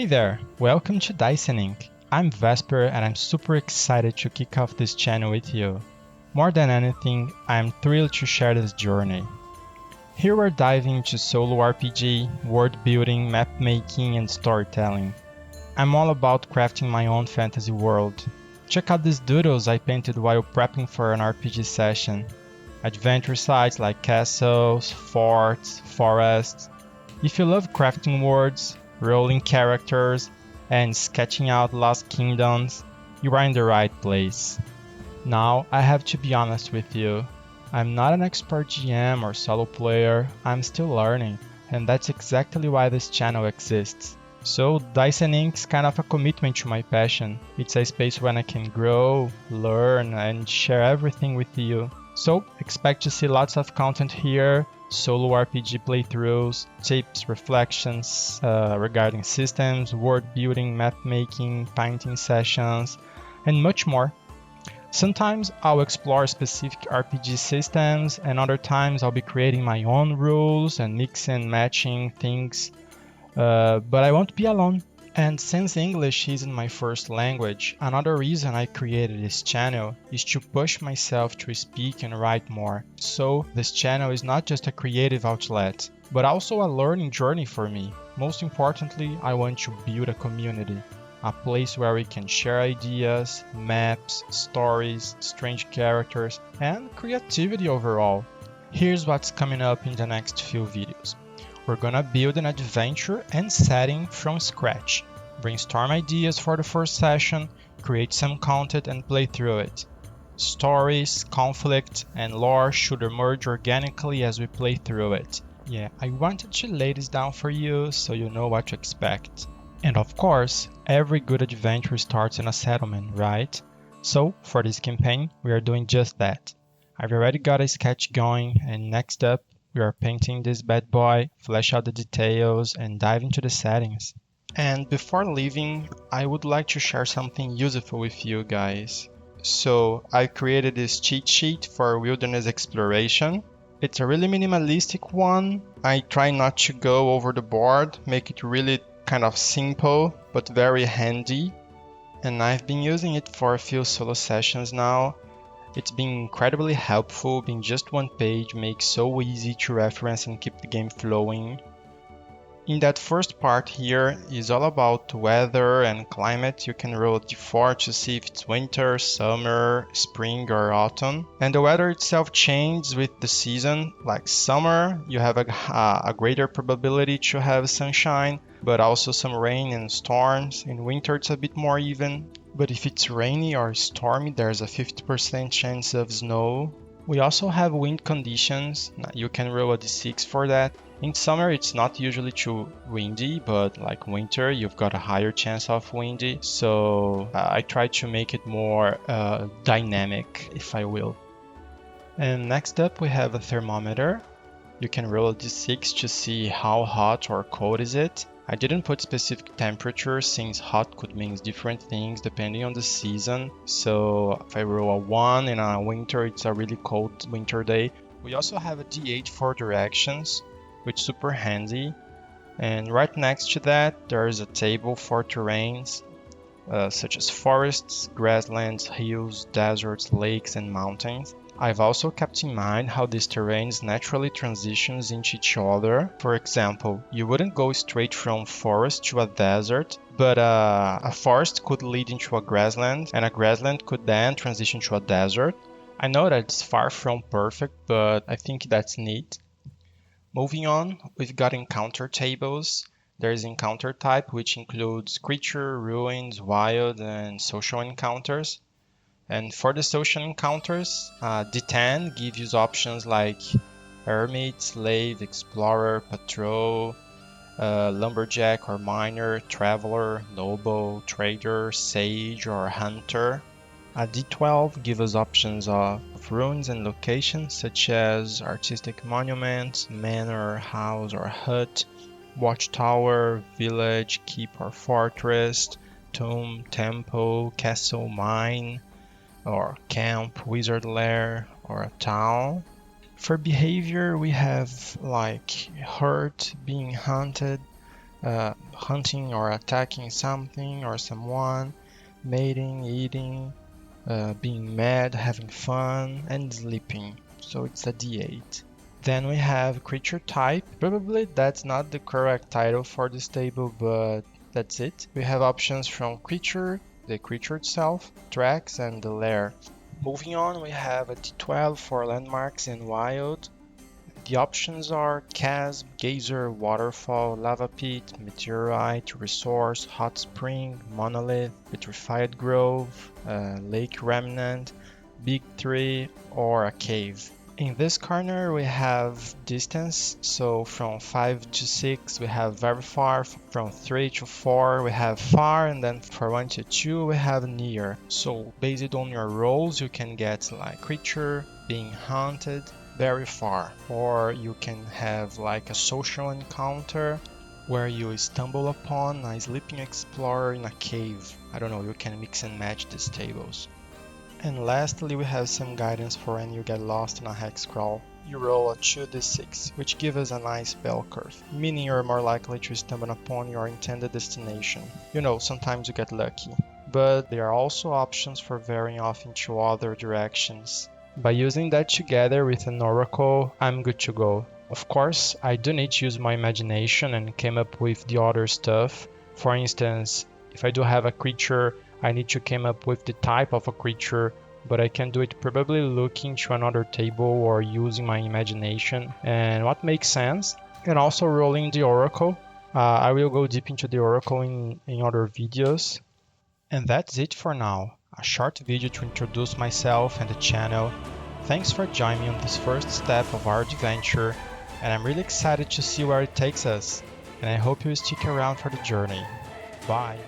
Hey there, welcome to Dyson Inc. I'm Vesper and I'm super excited to kick off this channel with you. More than anything, I'm thrilled to share this journey. Here we're diving into solo RPG, world building, map making, and storytelling. I'm all about crafting my own fantasy world. Check out these doodles I painted while prepping for an RPG session. Adventure sites like castles, forts, forests. If you love crafting worlds, rolling characters, and sketching out lost kingdoms, you are in the right place. Now, I have to be honest with you. I'm not an expert GM or solo player, I'm still learning, and that's exactly why this channel exists. So, Dyson Inc. is kind of a commitment to my passion. It's a space where I can grow, learn, and share everything with you. So, expect to see lots of content here, solo RPG playthroughs, tips, reflections regarding systems, world building, map making, painting sessions, and much more. Sometimes I'll explore specific RPG systems, and other times I'll be creating my own rules and mixing and matching things, but I won't be alone. And since English isn't my first language, another reason I created this channel is to push myself to speak and write more. So this channel is not just a creative outlet, but also a learning journey for me. Most importantly, I want to build a community, a place where we can share ideas, maps, stories, strange characters, and creativity overall. Here's what's coming up in the next few videos. We're gonna build an adventure and setting from scratch, brainstorm ideas for the first session, create some content and play through it. Stories, conflict, and lore should emerge organically as we play through it. Yeah, I wanted to lay this down for you so you know what to expect. And of course, every good adventure starts in a settlement, right? So, for this campaign, we are doing just that. I've already got a sketch going, and next up, we are painting this bad boy, flesh out the details, and dive into the settings. And before leaving, I would like to share something useful with you guys. So, I created this cheat sheet for wilderness exploration. It's a really minimalistic one. I try not to go over the board, make it really kind of simple, but very handy. And I've been using it for a few solo sessions now. It's been incredibly helpful, being just one page makes so easy to reference and keep the game flowing. In that first part here is all about weather and climate. You can roll a d4 to see if it's winter, summer, spring or autumn. And the weather itself changes with the season. Like summer, you have a greater probability to have sunshine, but also some rain and storms. In winter it's a bit more even. But if it's rainy or stormy, there's a 50% chance of snow. We also have wind conditions. You can roll a d6 for that. In summer, it's not usually too windy, but like winter, you've got a higher chance of windy. So I try to make it more dynamic, if I will. And next up, we have a thermometer. You can roll a d6 to see how hot or cold is it. I didn't put specific temperatures since hot could mean different things depending on the season. So if I roll a 1 in a winter, it's a really cold winter day. We also have a d8 for directions, which is super handy. And right next to that, there is a table for terrains, such as forests, grasslands, hills, deserts, lakes, and mountains. I've also kept in mind how these terrains naturally transitions into each other. For example, you wouldn't go straight from forest to a desert, but a forest could lead into a grassland, and a grassland could then transition to a desert. I know that it's far from perfect, but I think that's neat. Moving on, we've got encounter tables. There's encounter type, which includes creature, ruins, wild, and social encounters. And for the social encounters, D10 gives you options like hermit, slave, explorer, patrol, lumberjack or miner, traveler, noble, trader, sage, or hunter. D12 gives us options of ruins and locations such as artistic monuments, manor, house or hut, watchtower, village, keep or fortress, tomb, temple, castle, mine, or camp, wizard lair, or a town. For behavior, we have like hurt, being hunted, hunting or attacking something or someone, mating, eating, being mad, having fun, and sleeping. So it's a D8. Then we have creature type. Probably that's not the correct title for this table, but that's it. We have options from creature, the creature itself, tracks, and the lair. Moving on, we have a D12 for landmarks and wild. The options are chasm, geyser, waterfall, lava pit, meteorite, resource, hot spring, monolith, petrified grove, lake remnant, big tree, or a cave. In this corner we have distance, so from 5 to 6 we have very far, from 3 to 4 we have far, and then for 1 to 2 we have near. So based on your rolls you can get like creature, being hunted, very far, or you can have like a social encounter where you stumble upon a sleeping explorer in a cave. I don't know, you can mix and match these tables. And lastly, we have some guidance for when you get lost in a hex crawl. You roll a 2d6, which gives us a nice bell curve, meaning you're more likely to stumble upon your intended destination. You know, sometimes you get lucky. But there are also options for varying off into other directions. By using that together with an oracle, I'm good to go. Of course, I do need to use my imagination and came up with the other stuff. For instance, if I do have a creature, I need to come up with the type of a creature, but I can do it probably looking to another table or using my imagination and what makes sense. And also rolling the oracle. I will go deep into the oracle in other videos. And that's it for now. A short video to introduce myself and the channel. Thanks for joining me on this first step of our adventure, and I'm really excited to see where it takes us. And I hope you stick around for the journey. Bye!